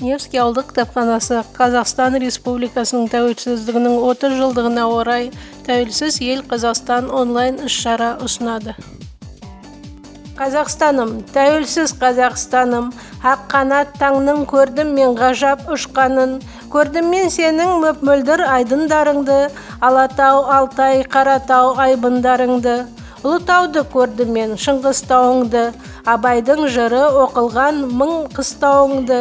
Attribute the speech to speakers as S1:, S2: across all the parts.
S1: Невский ауылдық кітапханасы Қазақстан Республикасының тәуелсіздігінің 30 жылдығына орай тәуелсіз ел Қазақстан онлайн іс-шара ұсынады. Қазақстаным, тәуелсіз Қазақстаным, ақ қанат таңның көрдім мен ғажап ұшқанын, көрдім мен сенің мөп-мөлдір айдындарыңды, Алатау, Алтай, Қаратау айбындарыңды. Ұлытауды көрдім мен, Шыңғыстауыңды, Абайдың жыры оқылған мың қыстауыңды.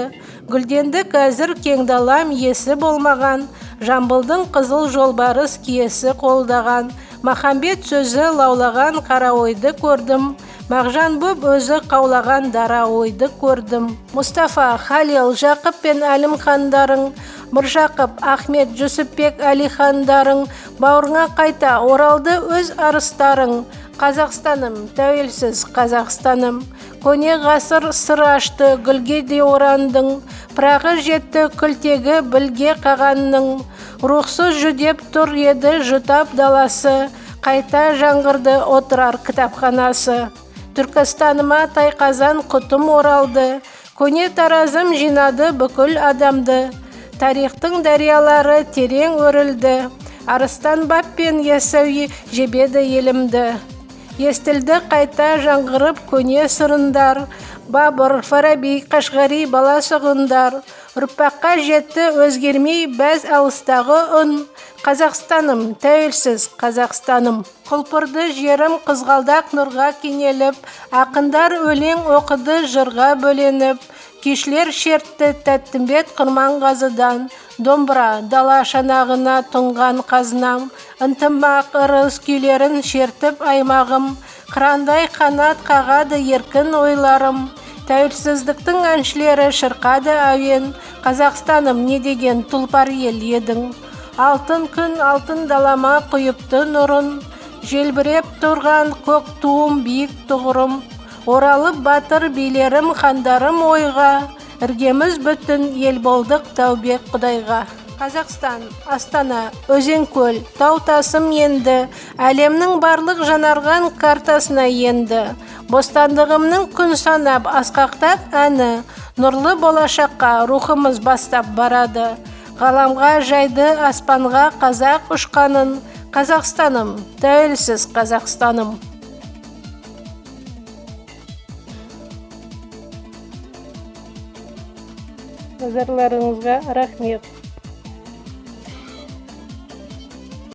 S1: Гүлденді қазір кең далам есі болмаған, Жамбылдың қызыл жолбарыс киесі қолдаған, Махамбет сөзі лаулаған қара ойды көрдім, Мағжан боп өзі қаулаған дара ойды көрдім. Мұстафа, Халил, Жақып пен Әлім хандарың, Міржақып, Ахмет, Жүсіпбек, Әли хандарың, бауырыңа қайта оралды өз арыстарың. Қазақстаным, тәуелсіз Қазақстаным, көне ғасыр сыр ашты, гүлге де орандың, пырағы жетті күлтегі білге қағанның, рухсыз жүдеп тұр еді жұтап даласы, қайта жаңғырды отырар кітапханасы. Түркістаныма тайқазан құтым оралды, көне таразым жинады бүкіл адамды, тарихтың дариялары терең өрілді, арыстан бап пен ясауи жебеді елімді. Естілді қайта жаңғырып көне сырындар, Бабыр, Фараби, Қашғари баласығындар, ұрпаққа жетті өзгермей бәз алыстағы үн. Қазақстаным, тәуелсіз Қазақстаным, құлпырды жерім қызғалдақ нұрға кенеліп, ақындар өлең оқыды жырға бөленіп, кешілер шертті Тәттімбет Құрманғазыдан, домбыра дала шанағына тұнған қазынам, ынтымақ ырыс күйлерін шертіп аймағым, қырандай қанат қағады еркін ойларым, тәуелсіздіктің әншілері шырқады әуен. Қазақстаным, не деген тұлпар ел едің, алтын күн алтын далама құйыпты нұрын, желбіреп тұрған көк туым биік тұғырым, оралып батыр билерім хандарым ойға, іргеміз бүтін ел болдық тәубе Құдайға. Қазақстан, Астана, өзен-көл, тау-тасым енді, әлемнің барлық жанарған картасына енді, бостандығымның күн санап асқақтап әні, нұрлы болашаққа рухымыз бастап барады, ғаламға жайды аспанға қазақ ұшқанын. Қазақстаным, тәуелсіз Қазақстаным. Назарларыңызға рахмет.